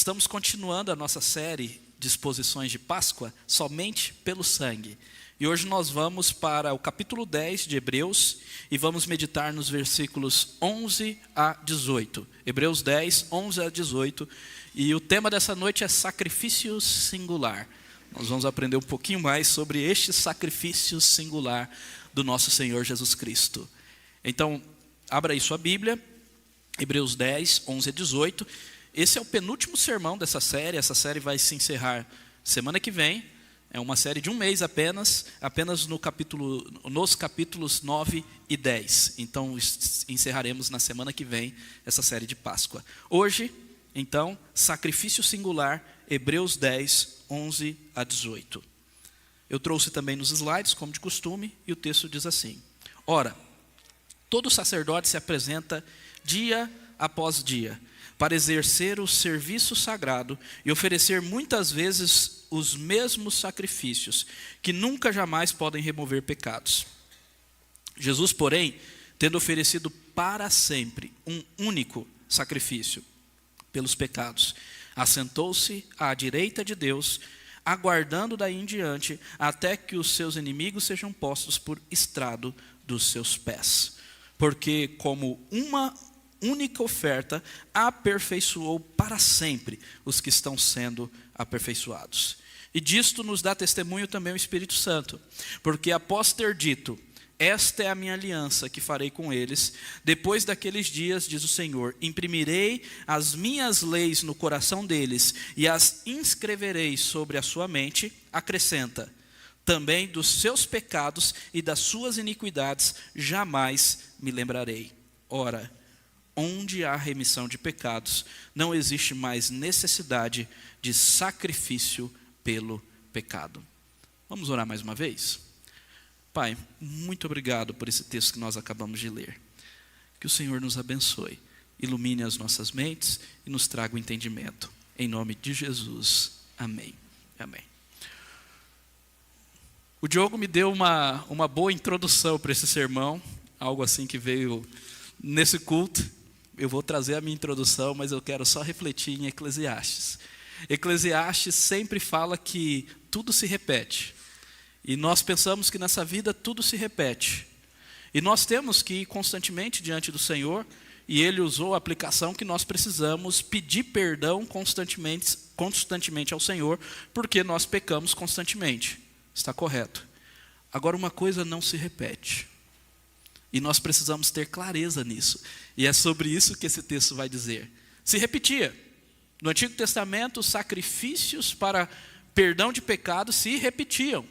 Estamos continuando a nossa série de exposições de Páscoa, somente pelo sangue. E hoje nós vamos para o capítulo 10 de Hebreus e vamos meditar nos versículos 11 a 18. Hebreus 10, 11 a 18. E o tema dessa noite é sacrifício singular. Nós vamos aprender um pouquinho mais sobre este sacrifício singular do nosso Senhor Jesus Cristo. Então, abra aí sua Bíblia, Hebreus 10, 11 a 18. Esse é o penúltimo sermão dessa série. Essa série vai se encerrar semana que vem. É uma série de um mês apenas nos capítulos 9 e 10. Então, encerraremos na semana que vem essa série de Páscoa. Hoje, então, sacrifício singular, Hebreus 10, 11 a 18. Eu trouxe também nos slides, como de costume, e o texto diz assim: Ora, todo sacerdote se apresenta dia após dia, para exercer o serviço sagrado e oferecer muitas vezes os mesmos sacrifícios, que nunca jamais podem remover pecados. Jesus, porém, tendo oferecido para sempre um único sacrifício pelos pecados, assentou-se à direita de Deus, aguardando daí em diante, até que os seus inimigos sejam postos por estrado dos seus pés. Porque como uma única oferta aperfeiçoou para sempre os que estão sendo aperfeiçoados. E disto nos dá testemunho também o Espírito Santo, porque após ter dito: esta é a minha aliança que farei com eles, depois daqueles dias, diz o Senhor, imprimirei as minhas leis no coração deles e as inscreverei sobre a sua mente, acrescenta: também dos seus pecados e das suas iniquidades jamais me lembrarei. Ora, onde há remissão de pecados, não existe mais necessidade de sacrifício pelo pecado. Vamos orar mais uma vez? Pai, muito obrigado por esse texto que nós acabamos de ler. Que o Senhor nos abençoe, ilumine as nossas mentes e nos traga o entendimento. Em nome de Jesus, amém. Amém. O Diogo me deu uma boa introdução para esse sermão, algo assim que veio nesse culto. Eu vou trazer a minha introdução, mas eu quero só refletir em Eclesiastes. Eclesiastes sempre fala que tudo se repete. E nós pensamos que nessa vida tudo se repete. E nós temos que ir constantemente diante do Senhor, e Ele usou a aplicação que nós precisamos pedir perdão constantemente ao Senhor, porque nós pecamos constantemente. Está correto. Agora, uma coisa não se repete. E nós precisamos ter clareza nisso. E é sobre isso que esse texto vai dizer. Se repetia. No Antigo Testamento, os sacrifícios para perdão de pecados se repetiam.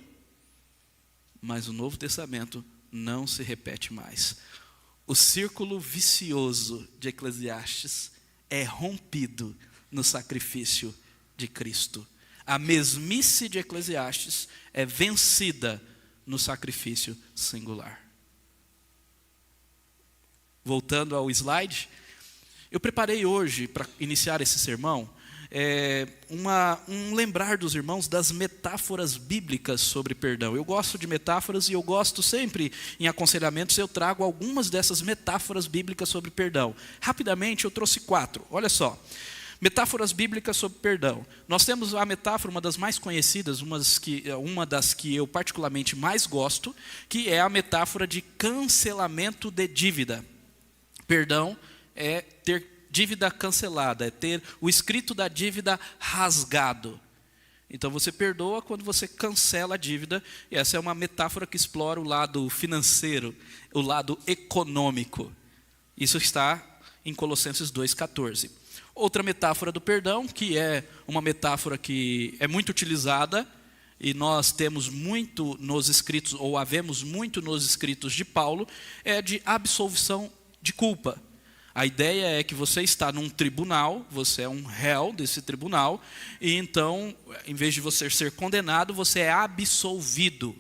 Mas o Novo Testamento não se repete mais. O círculo vicioso de Eclesiastes é rompido no sacrifício de Cristo. A mesmice de Eclesiastes é vencida no sacrifício singular. Voltando ao slide, eu preparei hoje, para iniciar esse sermão, um lembrar dos irmãos das metáforas bíblicas sobre perdão. Eu gosto de metáforas e eu gosto sempre, em aconselhamentos, eu trago algumas dessas metáforas bíblicas sobre perdão. Rapidamente, eu trouxe 4, olha só. Metáforas bíblicas sobre perdão. Nós temos a metáfora, uma das mais conhecidas, uma das que eu particularmente mais gosto, que é a metáfora de cancelamento de dívida. Perdão é ter dívida cancelada, é ter o escrito da dívida rasgado. Então você perdoa quando você cancela a dívida, e essa é uma metáfora que explora o lado financeiro, o lado econômico. Isso está em Colossenses 2,14. Outra metáfora do perdão, que é uma metáfora que é muito utilizada, e nós temos muito nos escritos, ou havemos muito nos escritos de Paulo, é de absolvição de culpa. A ideia é que você está num tribunal, você é um réu desse tribunal, e então, em vez de você ser condenado, você é absolvido.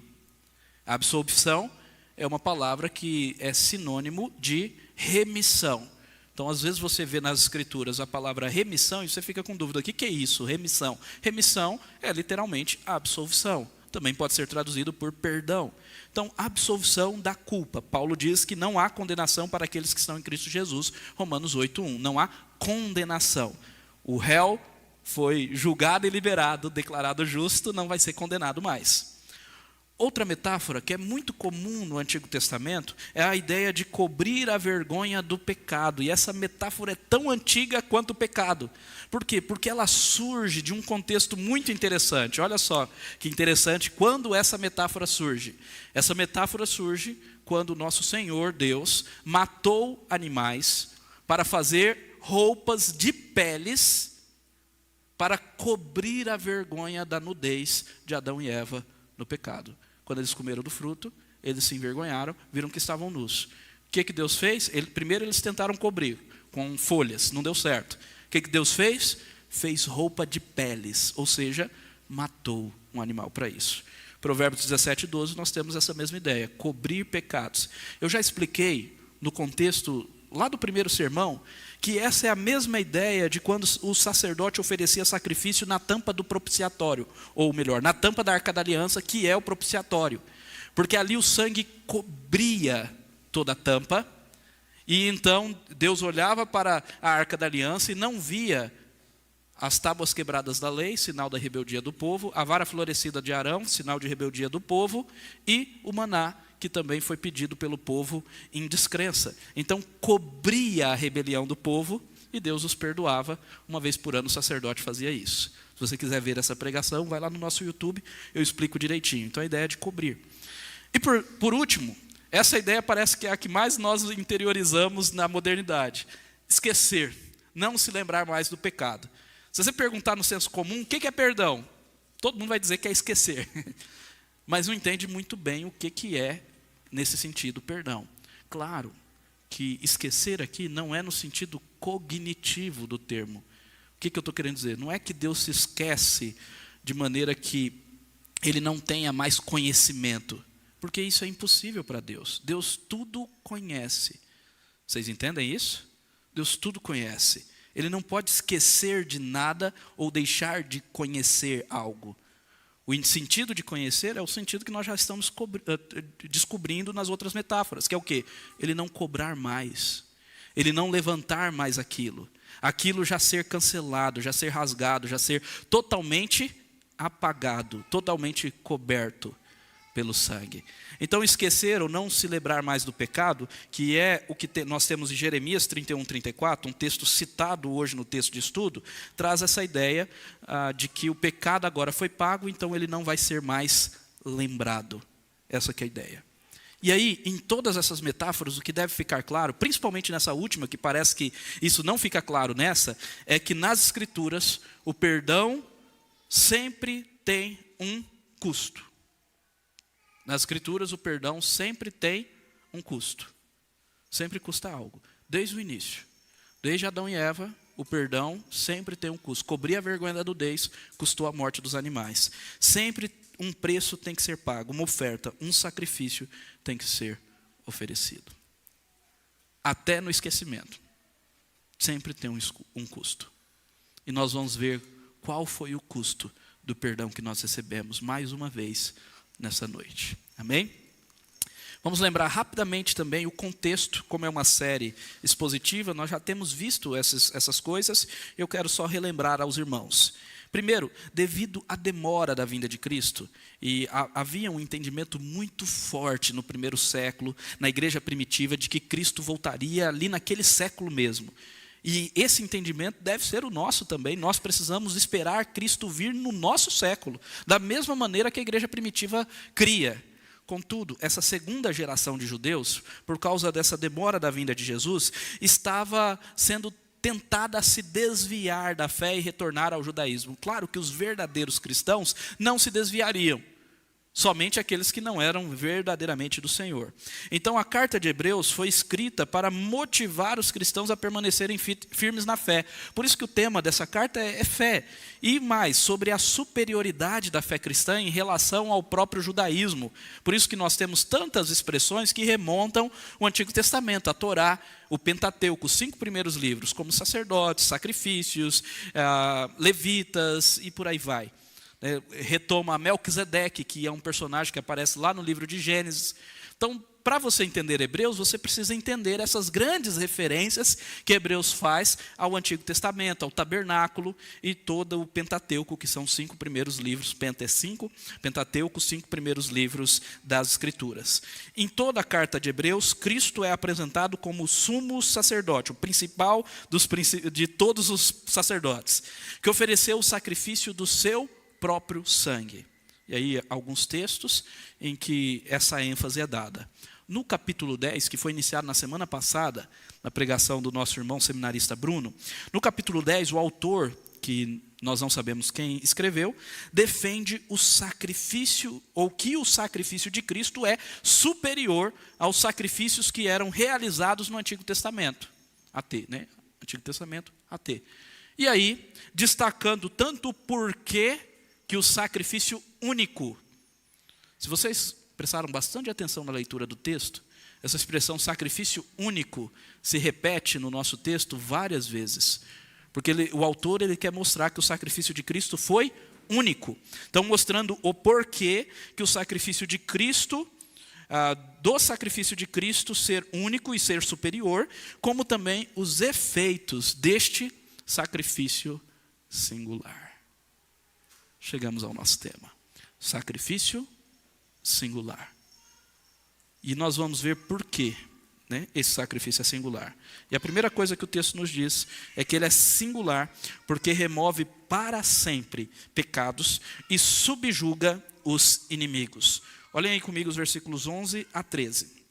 A absolvição é uma palavra que é sinônimo de remissão. Então, às vezes você vê nas escrituras a palavra remissão e você fica com dúvida: o que é isso, remissão? Remissão é literalmente absolvição. Também pode ser traduzido por perdão. Então, absolvição da culpa. Paulo diz que não há condenação para aqueles que estão em Cristo Jesus. Romanos 8:1. Não há condenação. O réu foi julgado e liberado, declarado justo, não vai ser condenado mais. Outra metáfora que é muito comum no Antigo Testamento é a ideia de cobrir a vergonha do pecado. E essa metáfora é tão antiga quanto o pecado. Por quê? Porque ela surge de um contexto muito interessante. Olha só que interessante quando essa metáfora surge. Essa metáfora surge quando o nosso Senhor Deus matou animais para fazer roupas de peles para cobrir a vergonha da nudez de Adão e Eva no pecado. Quando eles comeram do fruto, eles se envergonharam, viram que estavam nus. O que Deus fez? Primeiro eles tentaram cobrir com folhas, não deu certo. O que Deus fez? Fez roupa de peles, ou seja, matou um animal para isso. Provérbios 17:12, nós temos essa mesma ideia, cobrir pecados. Eu já expliquei no contexto lá do primeiro sermão, que essa é a mesma ideia de quando o sacerdote oferecia sacrifício na tampa do propiciatório, ou melhor, na tampa da Arca da Aliança, que é o propiciatório. Porque ali o sangue cobria toda a tampa, e então Deus olhava para a Arca da Aliança e não via as tábuas quebradas da lei, sinal da rebeldia do povo, a vara florescida de Arão, sinal de rebeldia do povo, e o maná, que também foi pedido pelo povo em descrença. Então, cobria a rebelião do povo e Deus os perdoava. Uma vez por ano o sacerdote fazia isso. Se você quiser ver essa pregação, vai lá no nosso YouTube, eu explico direitinho. Então, a ideia é de cobrir. E por último, essa ideia parece que é a que mais nós interiorizamos na modernidade. Esquecer, não se lembrar mais do pecado. Se você perguntar no senso comum, o que é perdão? Todo mundo vai dizer que é esquecer. Mas não entende muito bem o que é, nesse sentido, perdão. Claro que esquecer aqui não é no sentido cognitivo do termo. O que eu estou querendo dizer? Não é que Deus se esquece de maneira que Ele não tenha mais conhecimento. Porque isso é impossível para Deus. Deus tudo conhece. Vocês entendem isso? Deus tudo conhece. Ele não pode esquecer de nada ou deixar de conhecer algo. O sentido de conhecer é o sentido que nós já estamos descobrindo nas outras metáforas, que é o quê? Ele não cobrar mais, ele não levantar mais aquilo, aquilo já ser cancelado, já ser rasgado, já ser totalmente apagado, totalmente coberto pelo sangue. Então esquecer ou não se lembrar mais do pecado, que é o que nós temos em Jeremias 31:34, um texto citado hoje no texto de estudo, traz essa ideia de que o pecado agora foi pago, então ele não vai ser mais lembrado. Essa que é a ideia. E aí, em todas essas metáforas, o que deve ficar claro, principalmente nessa última, que parece que isso não fica claro nessa, é que nas Escrituras o perdão sempre tem um custo. Nas Escrituras, o perdão sempre tem um custo. Sempre custa algo. Desde o início. Desde Adão e Eva, o perdão sempre tem um custo. Cobrir a vergonha da nudez custou a morte dos animais. Sempre um preço tem que ser pago. Uma oferta, um sacrifício tem que ser oferecido. Até no esquecimento. Sempre tem um custo. E nós vamos ver qual foi o custo do perdão que nós recebemos mais uma vez nessa noite. Amém? Vamos lembrar rapidamente também o contexto, como é uma série expositiva, nós já temos visto essas coisas, eu quero só relembrar aos irmãos. Primeiro, devido à demora da vinda de Cristo, e havia um entendimento muito forte no primeiro século, na igreja primitiva, de que Cristo voltaria ali naquele século mesmo. E esse entendimento deve ser o nosso também. Nós precisamos esperar Cristo vir no nosso século, da mesma maneira que a igreja primitiva cria. Contudo, essa segunda geração de judeus, por causa dessa demora da vinda de Jesus, estava sendo tentada a se desviar da fé e retornar ao judaísmo. Claro que os verdadeiros cristãos não se desviariam. Somente aqueles que não eram verdadeiramente do Senhor. Então a carta de Hebreus foi escrita para motivar os cristãos a permanecerem firmes na fé. Por isso que o tema dessa carta é fé. E mais, sobre a superioridade da fé cristã em relação ao próprio judaísmo. Por isso que nós temos tantas expressões que remontam o Antigo Testamento, a Torá, o Pentateuco, os 5 primeiros livros, como sacerdotes, sacrifícios, levitas e por aí vai. Retoma Melquisedeque, que é um personagem que aparece lá no livro de Gênesis. Então, para você entender Hebreus, você precisa entender essas grandes referências que Hebreus faz ao Antigo Testamento, ao tabernáculo e todo o Pentateuco, que são os 5 primeiros livros. Penta é 5, Pentateuco, 5 primeiros livros das Escrituras. Em toda a carta de Hebreus, Cristo é apresentado como o sumo sacerdote, o principal de todos os sacerdotes, que ofereceu o sacrifício do seu próprio sangue. E aí, alguns textos em que essa ênfase é dada. No capítulo 10, que foi iniciado na semana passada, na pregação do nosso irmão seminarista Bruno, no capítulo 10, o autor, que nós não sabemos quem escreveu, defende o sacrifício, ou que o sacrifício de Cristo é superior aos sacrifícios que eram realizados no Antigo Testamento. AT, né? Antigo Testamento, AT. E aí, destacando tanto o porquê que o sacrifício único, se vocês prestaram bastante atenção na leitura do texto, essa expressão sacrifício único se repete no nosso texto várias vezes, porque o autor quer mostrar que o sacrifício de Cristo foi único. Então, mostrando o porquê que o sacrifício de Cristo, do sacrifício de Cristo ser único e ser superior, como também os efeitos deste sacrifício singular. Chegamos ao nosso tema, sacrifício singular. E nós vamos ver por quê, né, esse sacrifício é singular. E a primeira coisa que o texto nos diz é que ele é singular porque remove para sempre pecados e subjuga os inimigos. Olhem aí comigo os versículos 11 a 13.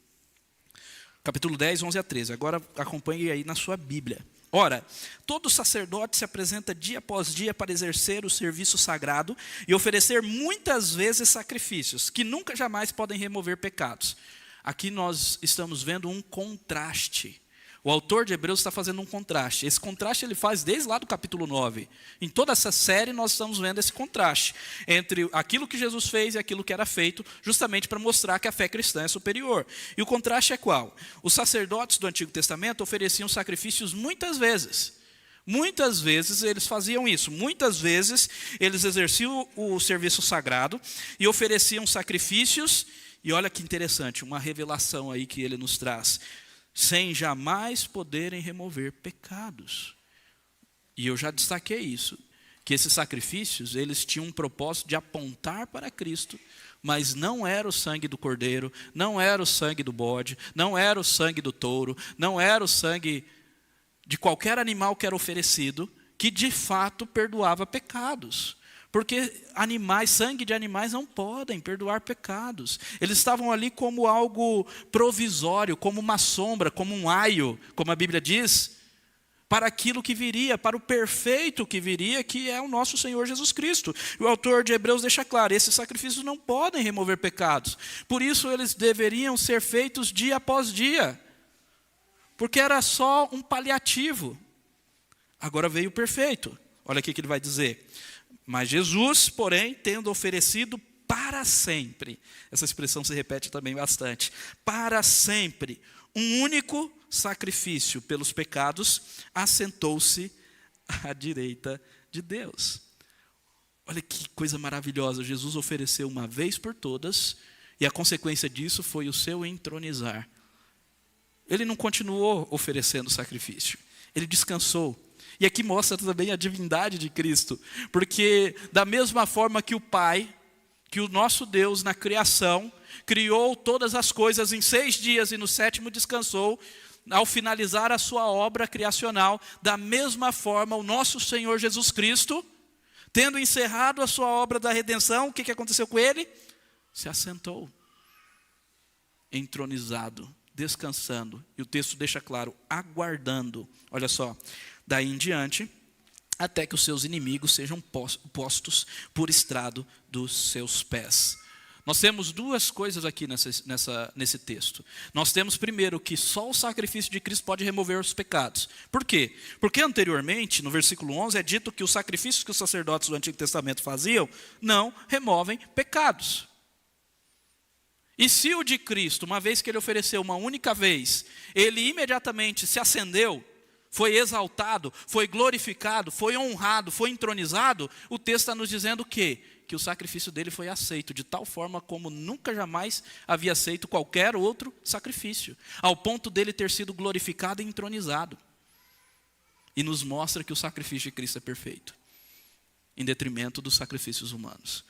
Capítulo 10, 11 a 13. Agora acompanhe aí na sua Bíblia. Ora, todo sacerdote se apresenta dia após dia para exercer o serviço sagrado e oferecer muitas vezes sacrifícios, que nunca jamais podem remover pecados. Aqui nós estamos vendo um contraste. O autor de Hebreus está fazendo um contraste. Esse contraste ele faz desde lá do capítulo 9. Em toda essa série nós estamos vendo esse contraste entre aquilo que Jesus fez e aquilo que era feito, justamente para mostrar que a fé cristã é superior. E o contraste é qual? Os sacerdotes do Antigo Testamento ofereciam sacrifícios muitas vezes. Muitas vezes eles faziam isso. Muitas vezes eles exerciam o serviço sagrado e ofereciam sacrifícios. E olha que interessante, uma revelação aí que ele nos traz. Sem jamais poderem remover pecados. E eu já destaquei isso, que esses sacrifícios, eles tinham um propósito de apontar para Cristo, mas não era o sangue do cordeiro, não era o sangue do bode, não era o sangue do touro, não era o sangue de qualquer animal que era oferecido, que de fato perdoava pecados. Porque sangue de animais não podem perdoar pecados. Eles estavam ali como algo provisório, como uma sombra, como um aio, como a Bíblia diz, para aquilo que viria, para o perfeito que viria, que é o nosso Senhor Jesus Cristo. E o autor de Hebreus deixa claro, esses sacrifícios não podem remover pecados. Por isso eles deveriam ser feitos dia após dia. Porque era só um paliativo. Agora veio o perfeito. Olha aqui o que ele vai dizer. Mas Jesus, porém, tendo oferecido para sempre, essa expressão se repete também bastante, para sempre, um único sacrifício pelos pecados, assentou-se à direita de Deus. Olha que coisa maravilhosa, Jesus ofereceu uma vez por todas, e a consequência disso foi o seu entronizar. Ele não continuou oferecendo sacrifício, ele descansou. E aqui mostra também a divindade de Cristo, porque da mesma forma que o Pai, que o nosso Deus na criação, criou todas as coisas em 6 dias e no 7º descansou, ao finalizar a sua obra criacional, da mesma forma o nosso Senhor Jesus Cristo, tendo encerrado a sua obra da redenção, o que aconteceu com ele? Se assentou, entronizado, descansando, e o texto deixa claro, aguardando, olha só, daí em diante, até que os seus inimigos sejam postos por estrado dos seus pés. Nós temos 2 coisas aqui nesse texto. Nós temos primeiro que só o sacrifício de Cristo pode remover os pecados. Por quê? Porque anteriormente, no versículo 11, é dito que os sacrifícios que os sacerdotes do Antigo Testamento faziam não removem pecados. E se o de Cristo, uma vez que ele ofereceu uma única vez, ele imediatamente se acendeu, foi exaltado, foi glorificado, foi honrado, foi entronizado, o texto está nos dizendo que o sacrifício dele foi aceito, de tal forma como nunca jamais havia aceito qualquer outro sacrifício, ao ponto dele ter sido glorificado e entronizado. E nos mostra que o sacrifício de Cristo é perfeito, em detrimento dos sacrifícios humanos.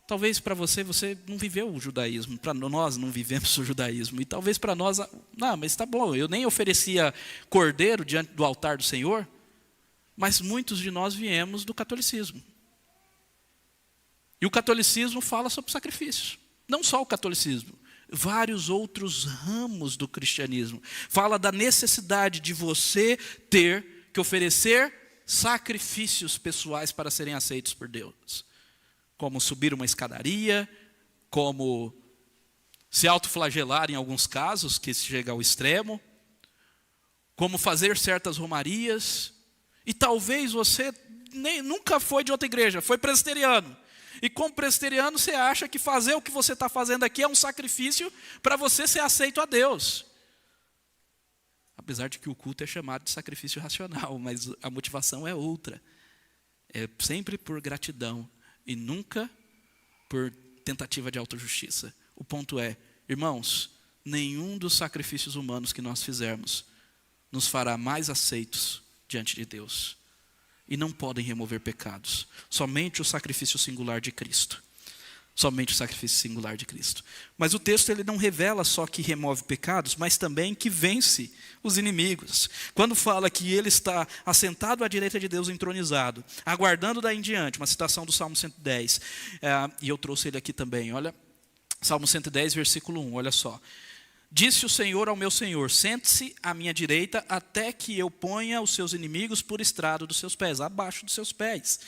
Talvez para você não viveu o judaísmo, para nós não vivemos o judaísmo, e talvez para nós, não, mas está bom, eu nem oferecia cordeiro diante do altar do Senhor, mas muitos de nós viemos do catolicismo. E o catolicismo fala sobre sacrifícios. Não só o catolicismo, vários outros ramos do cristianismo. Fala da necessidade de você ter que oferecer sacrifícios pessoais para serem aceitos por Deus. Como subir uma escadaria, como se autoflagelar em alguns casos, que chega ao extremo, como fazer certas romarias. E talvez você nunca foi de outra igreja, foi presbiteriano. E como presbiteriano você acha que fazer o que você está fazendo aqui é um sacrifício para você ser aceito a Deus. Apesar de que o culto é chamado de sacrifício racional, mas a motivação é outra. É sempre por gratidão e nunca por tentativa de autojustiça. O ponto é, irmãos, nenhum dos sacrifícios humanos que nós fizermos nos fará mais aceitos diante de Deus. E não podem remover pecados. Somente o sacrifício singular de Cristo. Somente o sacrifício singular de Cristo. Mas o texto ele não revela só que remove pecados, mas também que vence os inimigos. Quando fala que ele está assentado à direita de Deus entronizado, aguardando daí em diante, uma citação do Salmo 110, e eu trouxe ele aqui também, olha, Salmo 110, versículo 1, olha só. Disse o Senhor ao meu Senhor, sente-se à minha direita até que eu ponha os seus inimigos por estrado dos seus pés, abaixo dos seus pés.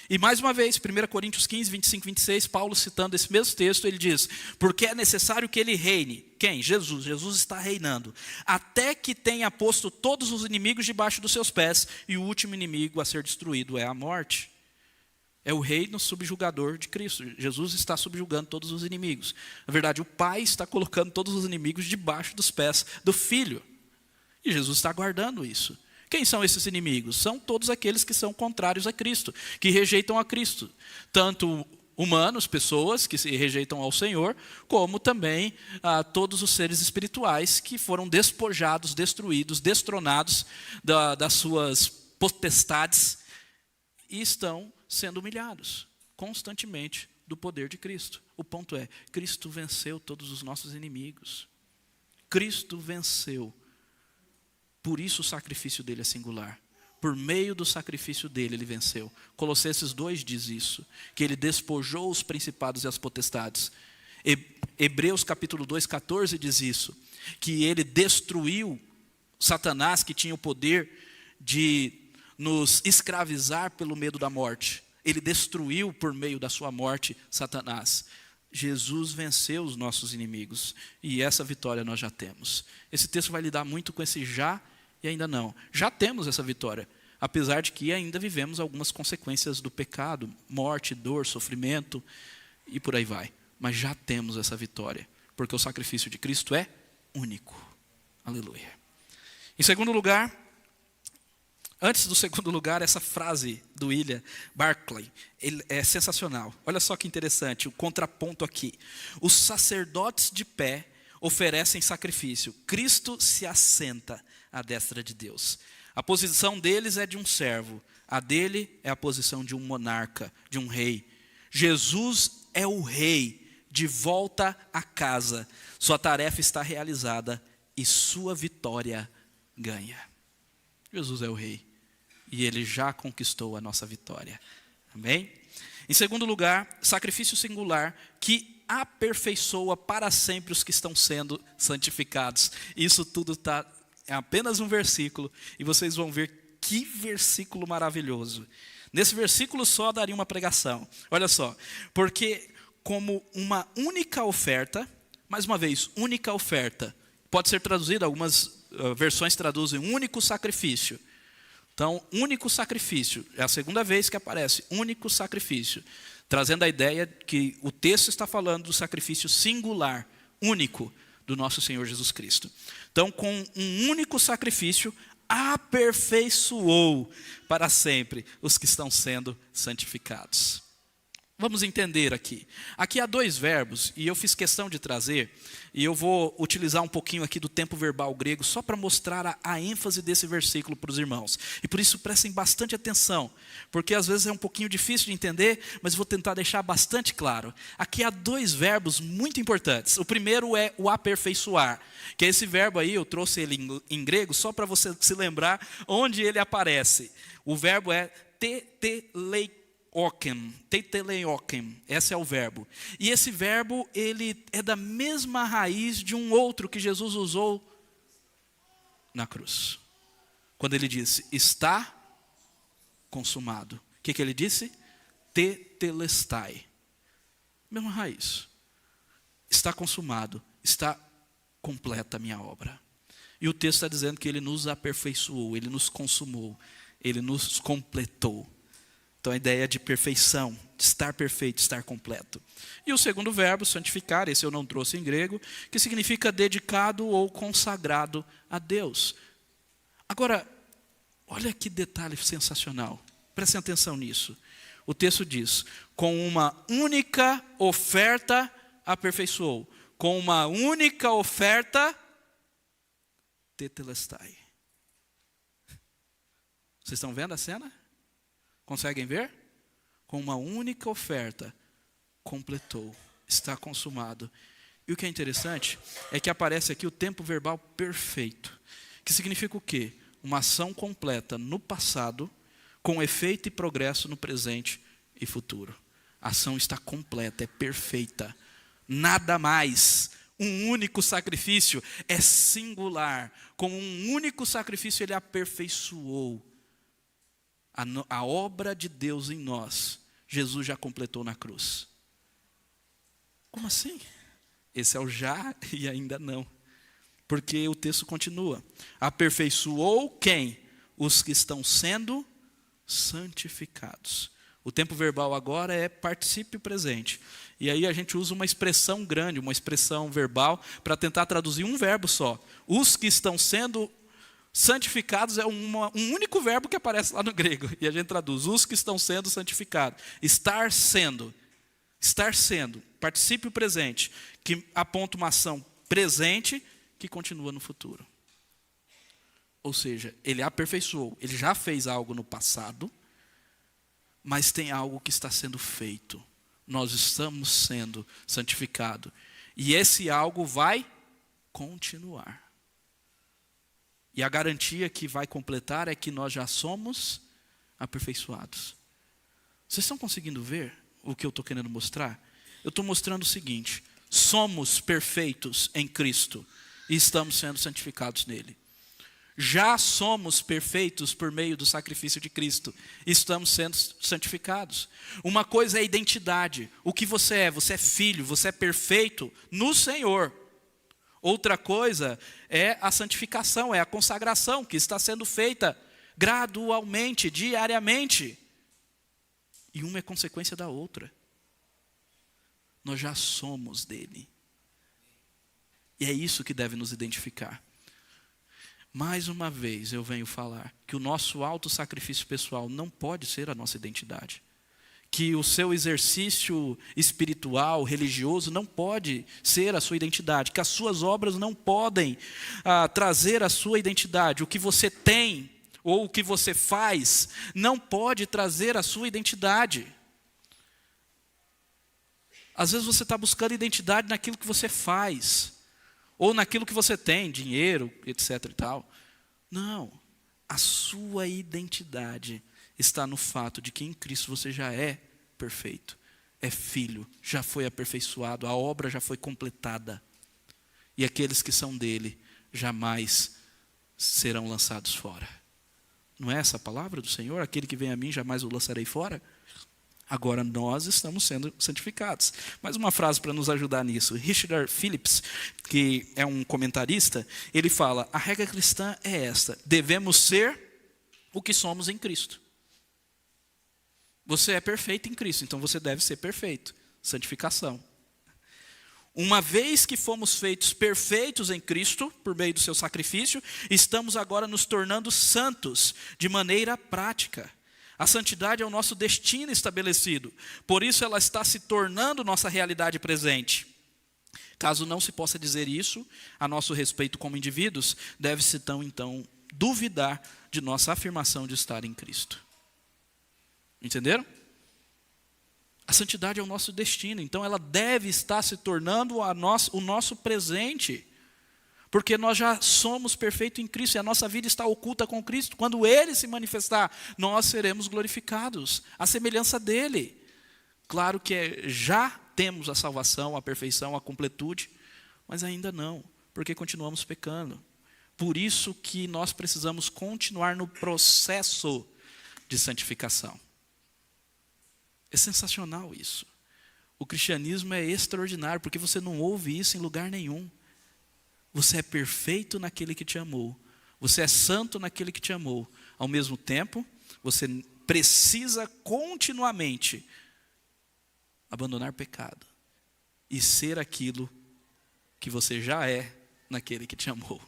E mais uma vez, 1 Coríntios 15, 25 e 26, Paulo citando esse mesmo texto, ele diz, porque é necessário que ele reine. Quem? Jesus. Jesus está reinando. Até que tenha posto todos os inimigos debaixo dos seus pés, e o último inimigo a ser destruído é a morte. É o reino subjugador de Cristo. Jesus está subjugando todos os inimigos. Na verdade, o Pai está colocando todos os inimigos debaixo dos pés do Filho. E Jesus está guardando isso. Quem são esses inimigos? São todos aqueles que são contrários a Cristo, que rejeitam a Cristo. Tanto humanos, pessoas que se rejeitam ao Senhor, como também todos os seres espirituais que foram despojados, destruídos, destronados das suas potestades e estão sendo humilhados constantemente do poder de Cristo. O ponto é, Cristo venceu todos os nossos inimigos. Cristo venceu. Por isso o sacrifício dele é singular. Por meio do sacrifício dele, ele venceu. Colossenses 2 diz isso, que ele despojou os principados e as potestades. Hebreus capítulo 2, 14 diz isso, que ele destruiu Satanás, que tinha o poder de nos escravizar pelo medo da morte. Ele destruiu por meio da sua morte Satanás. Jesus venceu os nossos inimigos e essa vitória nós já temos. Esse texto vai lidar muito com esse já e ainda não. Já temos essa vitória, apesar de que ainda vivemos algumas consequências do pecado, morte, dor, sofrimento e por aí vai. Mas já temos essa vitória, porque o sacrifício de Cristo é único. Aleluia. Em segundo lugar, antes do segundo lugar, essa frase do William Barclay, ele é sensacional. Olha só que interessante, o contraponto aqui. Os sacerdotes de pé oferecem sacrifício. Cristo se assenta à destra de Deus. A posição deles é de um servo. A dele é a posição de um monarca, de um rei. Jesus é o rei de volta a casa. Sua tarefa está realizada e sua vitória ganha. Jesus é o rei. E ele já conquistou a nossa vitória. Amém? Em segundo lugar, sacrifício singular que aperfeiçoa para sempre os que estão sendo santificados. Isso tudo está em apenas um versículo. E vocês vão ver que versículo maravilhoso. Nesse versículo só daria uma pregação. Olha só. Porque como uma única oferta, mais uma vez, única oferta. Pode ser traduzida, algumas versões traduzem único sacrifício. Então, único sacrifício, é a segunda vez que aparece, único sacrifício, trazendo a ideia que o texto está falando do sacrifício singular, único, do nosso Senhor Jesus Cristo. Então, com um único sacrifício, aperfeiçoou para sempre os que estão sendo santificados. Vamos entender aqui. Aqui há dois verbos, e eu fiz questão de trazer, e eu vou utilizar um pouquinho aqui do tempo verbal grego, só para mostrar a ênfase desse versículo para os irmãos. E por isso prestem bastante atenção, porque às vezes é um pouquinho difícil de entender, mas vou tentar deixar bastante claro. Aqui há dois verbos muito importantes. O primeiro é o aperfeiçoar, que é esse verbo aí, eu trouxe ele em grego, só para você se lembrar onde ele aparece. O verbo é teteleioken, esse é o verbo. E esse verbo, ele é da mesma raiz de um outro que Jesus usou na cruz. Quando ele disse, está consumado. O que ele disse? Tetelestai. Mesma raiz. Está consumado, está completa a minha obra. E o texto está dizendo que ele nos aperfeiçoou, ele nos consumou, ele nos completou. Então a ideia de perfeição, de estar perfeito, estar completo. E o segundo verbo, santificar, esse eu não trouxe em grego, que significa dedicado ou consagrado a Deus. Agora, olha que detalhe sensacional, prestem atenção nisso. O texto diz, com uma única oferta aperfeiçoou, com uma única oferta tetelestai. Vocês estão vendo a cena? Conseguem ver? Com uma única oferta, completou, está consumado. E o que é interessante é que aparece aqui o tempo verbal perfeito, que significa o quê? Uma ação completa no passado, com efeito e progresso no presente e futuro. A ação está completa, é perfeita. Nada mais. Um único sacrifício é singular. Com um único sacrifício ele aperfeiçoou. A obra de Deus em nós, Jesus já completou na cruz. Como assim? Esse é o já e ainda não. Porque o texto continua. Aperfeiçoou quem? Os que estão sendo santificados. O tempo verbal agora é particípio presente. E aí a gente usa uma expressão grande, uma expressão verbal, para tentar traduzir um verbo só. Os que estão sendo santificados é um único verbo que aparece lá no grego. E a gente traduz, os que estão sendo santificados. Estar sendo, particípio presente, que aponta uma ação presente que continua no futuro. Ou seja, ele aperfeiçoou, ele já fez algo no passado, mas tem algo que está sendo feito. Nós estamos sendo santificados. E esse algo vai continuar. E a garantia que vai completar é que nós já somos aperfeiçoados. Vocês estão conseguindo ver o que eu estou querendo mostrar? Eu estou mostrando o seguinte: somos perfeitos em Cristo e estamos sendo santificados nele. Já somos perfeitos por meio do sacrifício de Cristo e estamos sendo santificados. Uma coisa é a identidade. O que você é filho, você é perfeito no Senhor. Outra coisa é a santificação, é a consagração que está sendo feita gradualmente, diariamente. E uma é consequência da outra. Nós já somos dele. E é isso que deve nos identificar. Mais uma vez eu venho falar que o nosso auto-sacrifício pessoal não pode ser a nossa identidade. Que o seu exercício espiritual, religioso, não pode ser a sua identidade. Que as suas obras não podem trazer a sua identidade. O que você tem ou o que você faz não pode trazer a sua identidade. Às vezes você está buscando identidade naquilo que você faz. Ou naquilo que você tem, dinheiro, etc. e tal. Não. A sua identidade está no fato de que em Cristo você já é perfeito. É filho, já foi aperfeiçoado, a obra já foi completada. E aqueles que são dele jamais serão lançados fora. Não é essa a palavra do Senhor? Aquele que vem a mim jamais o lançarei fora? Agora nós estamos sendo santificados. Mais uma frase para nos ajudar nisso. Richard Phillips, que é um comentarista, ele fala, a regra cristã é esta: devemos ser o que somos em Cristo. Você é perfeito em Cristo, então você deve ser perfeito. Santificação. Uma vez que fomos feitos perfeitos em Cristo, por meio do seu sacrifício, estamos agora nos tornando santos de maneira prática. A santidade é o nosso destino estabelecido. Por isso ela está se tornando nossa realidade presente. Caso não se possa dizer isso a nosso respeito como indivíduos, deve-se então duvidar de nossa afirmação de estar em Cristo. Entenderam? A santidade é o nosso destino, então ela deve estar se tornando o nosso presente. Porque nós já somos perfeitos em Cristo e a nossa vida está oculta com Cristo. Quando Ele se manifestar, nós seremos glorificados, à semelhança dEle. Claro que já temos a salvação, a perfeição, a completude, mas ainda não, porque continuamos pecando. Por isso que nós precisamos continuar no processo de santificação. É sensacional isso. O cristianismo é extraordinário, porque você não ouve isso em lugar nenhum. Você é perfeito naquele que te amou. Você é santo naquele que te amou. Ao mesmo tempo, você precisa continuamente abandonar pecado e ser aquilo que você já é naquele que te amou.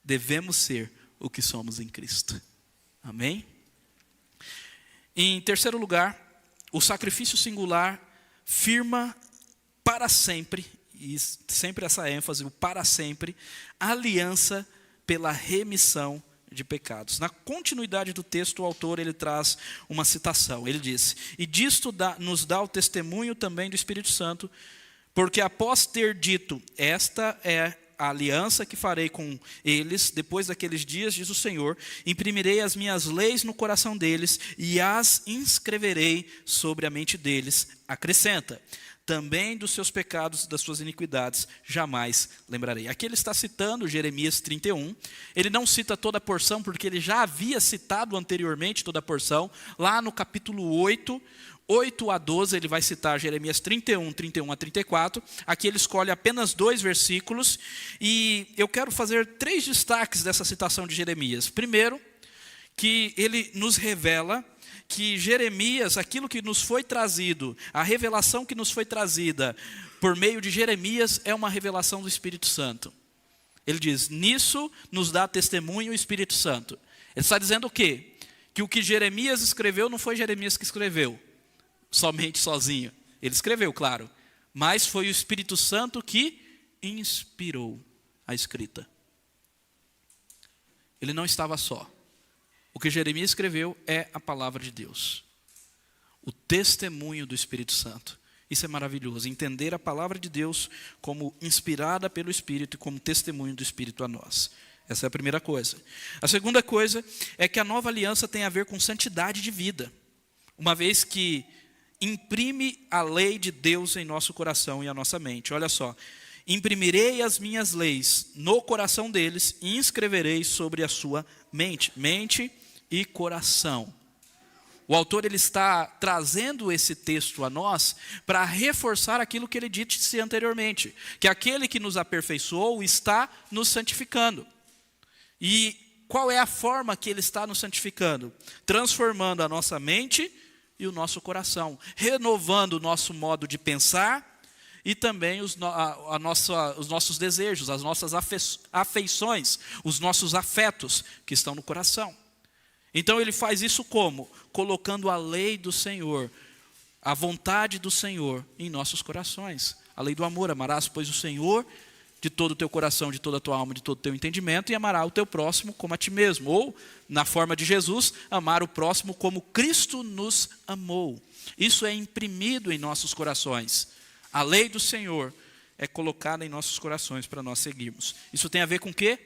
Devemos ser o que somos em Cristo. Amém? Em terceiro lugar, o sacrifício singular firma para sempre, e sempre essa ênfase, o para sempre, a aliança pela remissão de pecados. Na continuidade do texto, o autor ele traz uma citação. Ele diz: e disto nos dá o testemunho também do Espírito Santo, porque após ter dito, esta é a aliança que farei com eles, depois daqueles dias, diz o Senhor, imprimirei as minhas leis no coração deles, e as inscreverei sobre a mente deles. Acrescenta: também dos seus pecados e das suas iniquidades jamais lembrarei. Aqui ele está citando Jeremias 31. Ele não cita toda a porção, porque ele já havia citado anteriormente toda a porção. Lá no capítulo 8 a 12, ele vai citar Jeremias 31 a 34. Aqui ele escolhe apenas 2 versículos. E eu quero fazer 3 destaques dessa citação de Jeremias. Primeiro, que ele nos revela que Jeremias, aquilo que nos foi trazido, a revelação que nos foi trazida por meio de Jeremias é uma revelação do Espírito Santo. Ele diz: nisso nos dá testemunho o Espírito Santo. Ele está dizendo o quê? Que o que Jeremias escreveu não foi Jeremias que escreveu, somente sozinho. Ele escreveu, claro, mas foi o Espírito Santo que inspirou a escrita. Ele não estava só. O que Jeremias escreveu é a palavra de Deus. O testemunho do Espírito Santo. Isso é maravilhoso. Entender a palavra de Deus como inspirada pelo Espírito e como testemunho do Espírito a nós. Essa é a primeira coisa. A segunda coisa é que a nova aliança tem a ver com santidade de vida. Uma vez que imprime a lei de Deus em nosso coração e a nossa mente. Olha só. Imprimirei as minhas leis no coração deles e inscreverei sobre a sua mente. Mente e coração. O autor ele está trazendo esse texto a nós para reforçar aquilo que ele disse anteriormente, que aquele que nos aperfeiçoou está nos santificando. E qual é a forma que ele está nos santificando? Transformando a nossa mente e o nosso coração, renovando o nosso modo de pensar e também os nossos desejos, as nossas afeições, os nossos afetos que estão no coração. Então ele faz isso como? Colocando a lei do Senhor, a vontade do Senhor em nossos corações. A lei do amor: amarás, pois, o Senhor de todo o teu coração, de toda a tua alma, de todo o teu entendimento, e amará o teu próximo como a ti mesmo. Ou, na forma de Jesus, amar o próximo como Cristo nos amou. Isso é imprimido em nossos corações. A lei do Senhor é colocada em nossos corações para nós seguirmos. Isso tem a ver com o quê?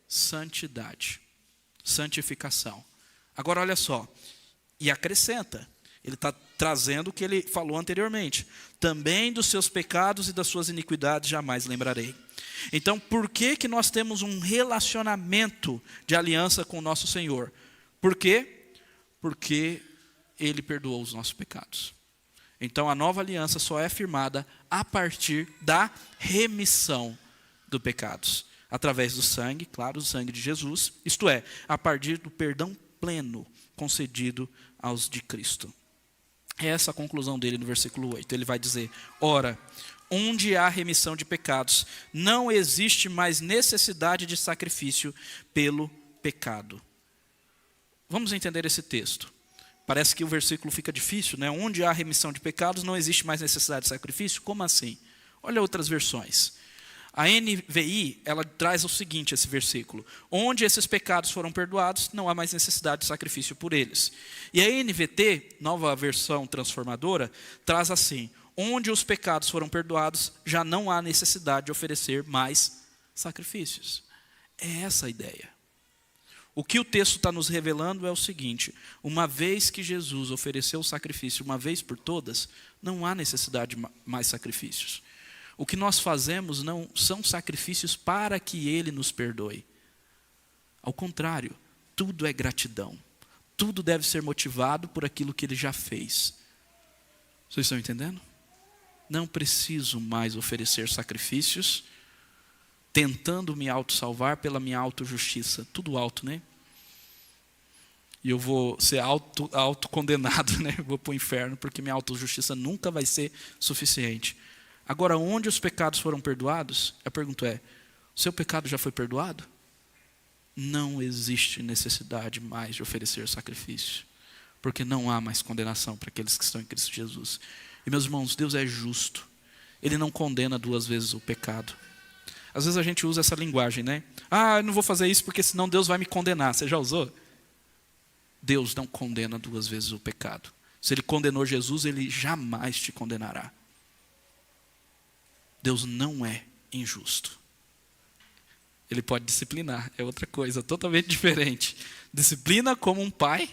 Santidade, santificação. Agora olha só, e acrescenta, ele está trazendo o que ele falou anteriormente. Também dos seus pecados e das suas iniquidades jamais lembrarei. Então, por que nós temos um relacionamento de aliança com o nosso Senhor? Por quê? Porque Ele perdoou os nossos pecados. Então, a nova aliança só é firmada a partir da remissão dos pecados. Através do sangue, claro, do sangue de Jesus. Isto é, a partir do perdão pleno concedido aos de Cristo. É essa a conclusão dele no versículo 8. Ele vai dizer: ora, onde há remissão de pecados, não existe mais necessidade de sacrifício pelo pecado. Vamos entender esse texto. Parece que o versículo fica difícil, né? Onde há remissão de pecados, não existe mais necessidade de sacrifício? Como assim? Olha outras versões. A NVI, ela traz o seguinte, esse versículo: onde esses pecados foram perdoados, não há mais necessidade de sacrifício por eles. E a NVT, nova versão transformadora, traz assim: onde os pecados foram perdoados, já não há necessidade de oferecer mais sacrifícios. É essa a ideia. O que o texto está nos revelando é o seguinte: uma vez que Jesus ofereceu o sacrifício uma vez por todas, não há necessidade de mais sacrifícios. O que nós fazemos não são sacrifícios para que Ele nos perdoe. Ao contrário, tudo é gratidão. Tudo deve ser motivado por aquilo que Ele já fez. Vocês estão entendendo? Não preciso mais oferecer sacrifícios, tentando me autossalvar pela minha autojustiça. Tudo alto, né? E eu vou ser autocondenado, né? Vou para o inferno, porque minha autojustiça nunca vai ser suficiente. Agora, onde os pecados foram perdoados, a pergunta é: o seu pecado já foi perdoado? Não existe necessidade mais de oferecer sacrifício, porque não há mais condenação para aqueles que estão em Cristo Jesus. E meus irmãos, Deus é justo. Ele não condena duas vezes o pecado. Às vezes a gente usa essa linguagem, né? Eu não vou fazer isso porque senão Deus vai me condenar. Você já usou? Deus não condena duas vezes o pecado. Se Ele condenou Jesus, Ele jamais te condenará. Deus não é injusto. Ele pode disciplinar, é outra coisa, totalmente diferente. Disciplina como um pai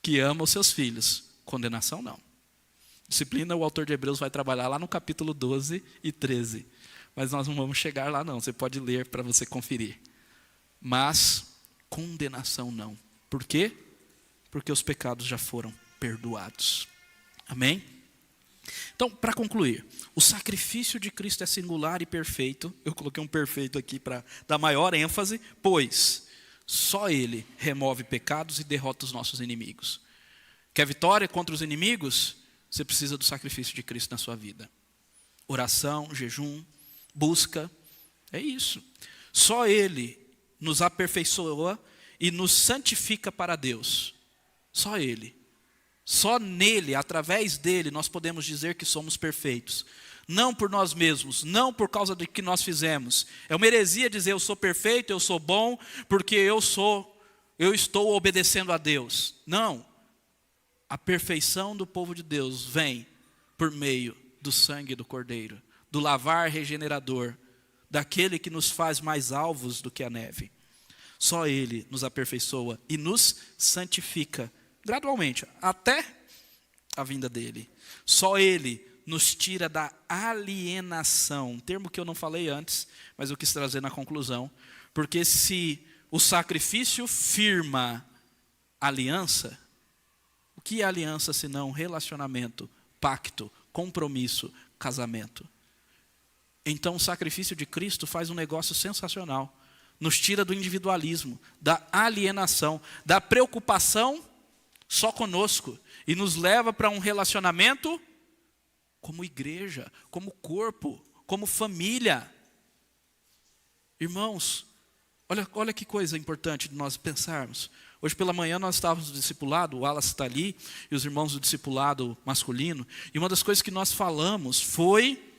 que ama os seus filhos. Condenação não. Disciplina, o autor de Hebreus vai trabalhar lá no capítulo 12 e 13. Mas nós não vamos chegar lá não, você pode ler para você conferir. Mas condenação não. Por quê? Porque os pecados já foram perdoados. Amém? Então, para concluir, o sacrifício de Cristo é singular e perfeito. Eu coloquei um perfeito aqui para dar maior ênfase, pois só Ele remove pecados e derrota os nossos inimigos. Quer vitória contra os inimigos? Você precisa do sacrifício de Cristo na sua vida. Oração, jejum, busca, é isso. Só Ele nos aperfeiçoa e nos santifica para Deus. Só Ele. Só nele, através dele, nós podemos dizer que somos perfeitos. Não por nós mesmos, não por causa do que nós fizemos. É uma heresia dizer eu sou perfeito, eu sou bom, porque eu estou obedecendo a Deus. Não. A perfeição do povo de Deus vem por meio do sangue do Cordeiro, do lavar regenerador, daquele que nos faz mais alvos do que a neve. Só Ele nos aperfeiçoa e nos santifica gradualmente, até a vinda dele. Só Ele nos tira da alienação, um termo que eu não falei antes, mas eu quis trazer na conclusão, porque se o sacrifício firma aliança, o que é aliança senão relacionamento, pacto, compromisso, casamento? Então o sacrifício de Cristo faz um negócio sensacional, nos tira do individualismo, da alienação, da preocupação só conosco, e nos leva para um relacionamento como igreja, como corpo, como família. Irmãos, olha que coisa importante de nós pensarmos. Hoje pela manhã nós estávamos no discipulado, o Wallace está ali, e os irmãos do discipulado masculino, e uma das coisas que nós falamos foi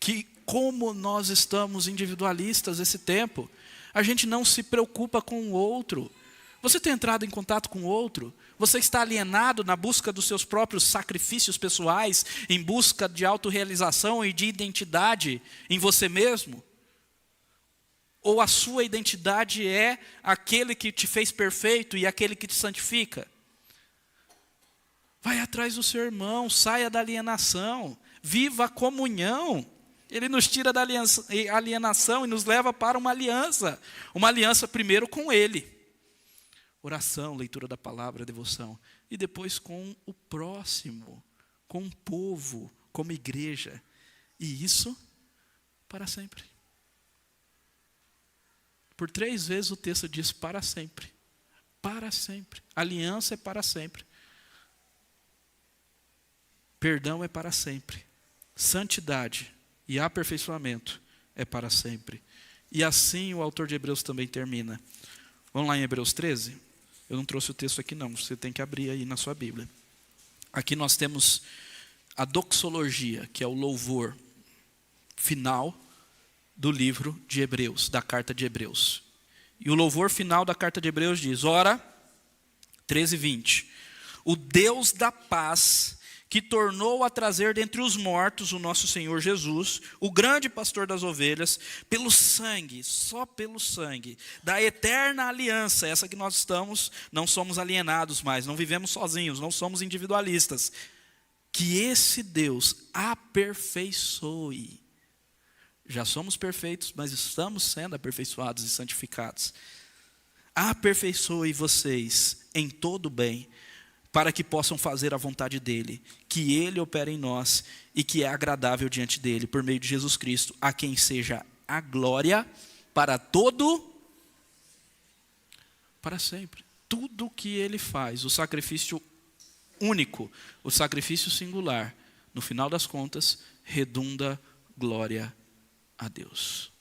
que como nós estamos individualistas esse tempo, a gente não se preocupa com o outro. Você tem entrado em contato com o outro? Você está alienado na busca dos seus próprios sacrifícios pessoais, em busca de autorrealização e de identidade em você mesmo? Ou a sua identidade é aquele que te fez perfeito e aquele que te santifica? Vai atrás do seu irmão, saia da alienação, viva a comunhão. Ele nos tira da alienação e nos leva para uma aliança primeiro com Ele. Oração, leitura da palavra, devoção. E depois com o próximo, com o povo, como igreja. E isso para sempre. Por 3 vezes o texto diz para sempre. Para sempre. Aliança é para sempre. Perdão é para sempre. Santidade e aperfeiçoamento é para sempre. E assim o autor de Hebreus também termina. Vamos lá em Hebreus 13? Eu não trouxe o texto aqui não, você tem que abrir aí na sua Bíblia. Aqui nós temos a doxologia, que é o louvor final do livro de Hebreus, da carta de Hebreus. E o louvor final da carta de Hebreus diz, ora, 13:20, o Deus da paz, que tornou a trazer dentre os mortos o nosso Senhor Jesus, o grande pastor das ovelhas, pelo sangue, só pelo sangue, da eterna aliança, essa que nós estamos, não somos alienados mais, não vivemos sozinhos, não somos individualistas, que esse Deus aperfeiçoe. Já somos perfeitos, mas estamos sendo aperfeiçoados e santificados. Aperfeiçoe vocês em todo o bem, para que possam fazer a vontade dEle, que Ele opere em nós e que é agradável diante dEle, por meio de Jesus Cristo, a quem seja a glória para sempre. Tudo o que Ele faz, o sacrifício único, o sacrifício singular, no final das contas, redunda glória a Deus,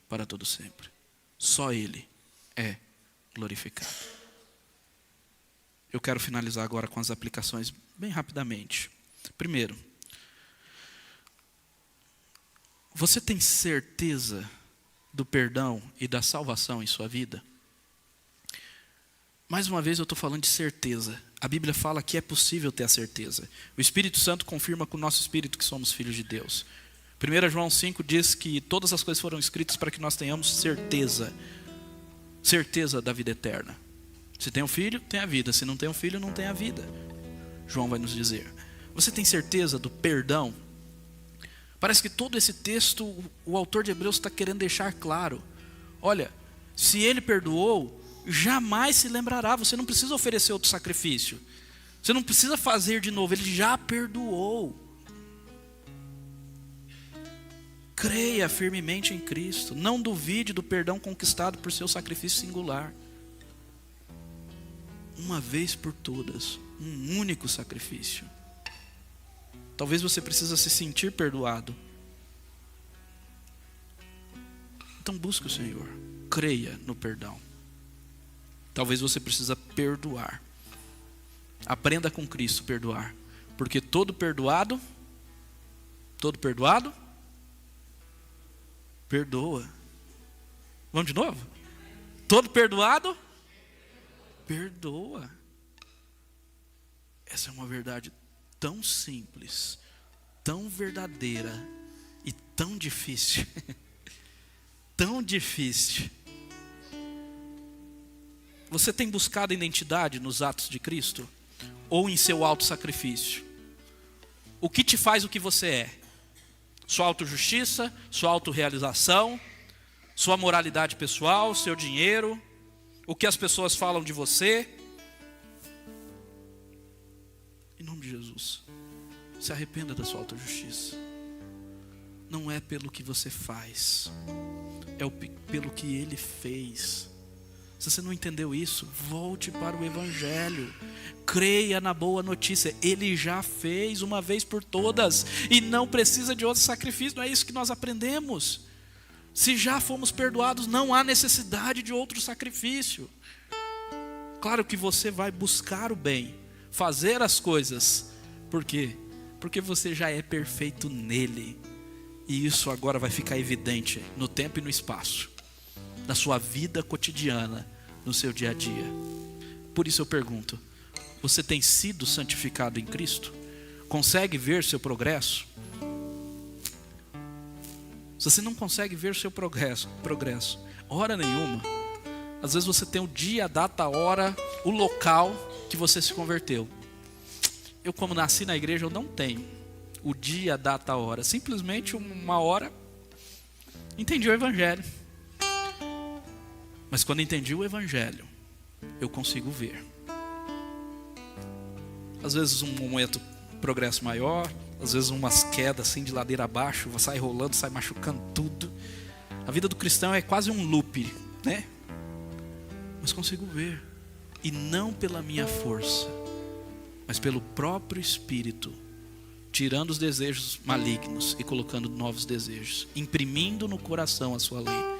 para todo sempre. Só Ele é glorificado. Eu quero finalizar agora com as aplicações bem rapidamente. Primeiro, você tem certeza do perdão e da salvação em sua vida? Mais uma vez eu estou falando de certeza. A Bíblia fala que é possível ter a certeza. O Espírito Santo confirma com o nosso espírito que somos filhos de Deus. 1 João 5 diz que todas as coisas foram escritas para que nós tenhamos certeza. Certeza da vida eterna. Se tem um filho, tem a vida. Se não tem um filho, não tem a vida. João vai nos dizer. Você tem certeza do perdão? Parece que todo esse texto, o autor de Hebreus está querendo deixar claro. Olha, se ele perdoou, jamais se lembrará. Você não precisa oferecer outro sacrifício. Você não precisa fazer de novo. Ele já perdoou. Creia firmemente em Cristo. Não duvide do perdão conquistado por seu sacrifício singular. Uma vez por todas, um único sacrifício. Talvez você precise se sentir perdoado. Então busque o Senhor, creia no perdão. Talvez você precise perdoar. Aprenda com Cristo perdoar, porque todo perdoado, perdoa. Vamos de novo? Todo perdoado, perdoa. Essa é uma verdade tão simples, tão verdadeira e tão difícil. Tão difícil. Você tem buscado identidade nos atos de Cristo? Ou em seu auto-sacrifício? O que te faz o que você é? Sua autojustiça, sua autorrealização, sua moralidade pessoal, seu dinheiro, o que as pessoas falam de você? Em nome de Jesus, se arrependa da sua autojustiça. Não é pelo que você faz, é pelo que Ele fez. Se você não entendeu isso, volte para o Evangelho. Creia na boa notícia. Ele já fez uma vez por todas. E não precisa de outro sacrifício. Não é isso que nós aprendemos. Se já fomos perdoados, não há necessidade de outro sacrifício. Claro que você vai buscar o bem. Fazer as coisas. Por quê? Porque você já é perfeito nele. E isso agora vai ficar evidente no tempo e no espaço. Na sua vida cotidiana, no seu dia a dia. Por isso eu pergunto, você tem sido santificado em Cristo? Consegue ver seu progresso? Se você não consegue ver seu progresso, hora nenhuma. Às vezes você tem o dia, a data, a hora, o local que você se converteu. Eu, como nasci na igreja, eu não tenho o dia, a data, a hora. Simplesmente uma hora, entendi o Evangelho. Mas quando entendi o Evangelho, eu consigo ver. Às vezes um momento progresso maior, às vezes umas quedas assim de ladeira abaixo, sai rolando, sai machucando tudo. A vida do cristão é quase um loop, né? Mas consigo ver. E não pela minha força, mas pelo próprio Espírito, tirando os desejos malignos e colocando novos desejos, imprimindo no coração a sua lei.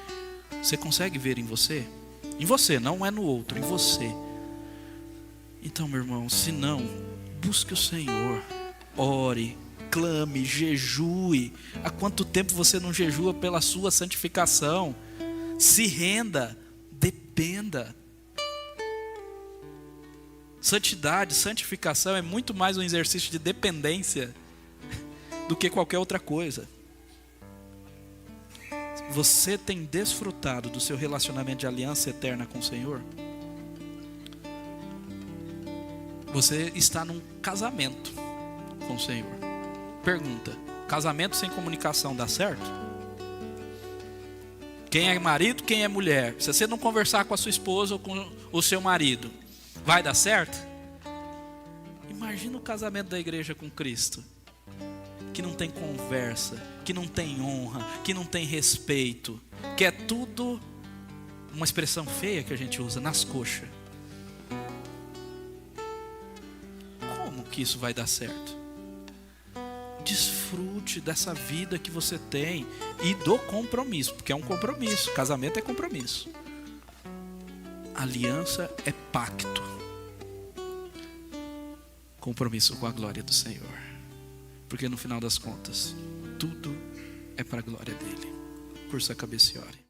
Você consegue ver em você? Em você, não é no outro, em você. Então, meu irmão, se não, busque o Senhor, ore, clame, jejue. Há quanto tempo você não jejua pela sua santificação? Se renda, dependa. Santidade, santificação é muito mais um exercício de dependência do que qualquer outra coisa. Você tem desfrutado do seu relacionamento de aliança eterna com o Senhor? Você está num casamento com o Senhor. Pergunta: casamento sem comunicação dá certo? Quem é marido, quem é mulher? Se você não conversar com a sua esposa ou com o seu marido, vai dar certo? Imagina o casamento da igreja com Cristo, que não tem conversa, que não tem honra, que não tem respeito, que é tudo uma expressão feia que a gente usa, nas coxas. Como que isso vai dar certo? Desfrute dessa vida que você tem e do compromisso, porque é um compromisso, casamento é compromisso, aliança é pacto, compromisso com a glória do Senhor, porque no final das contas tudo é para a glória dele. Curva a cabeça e ore.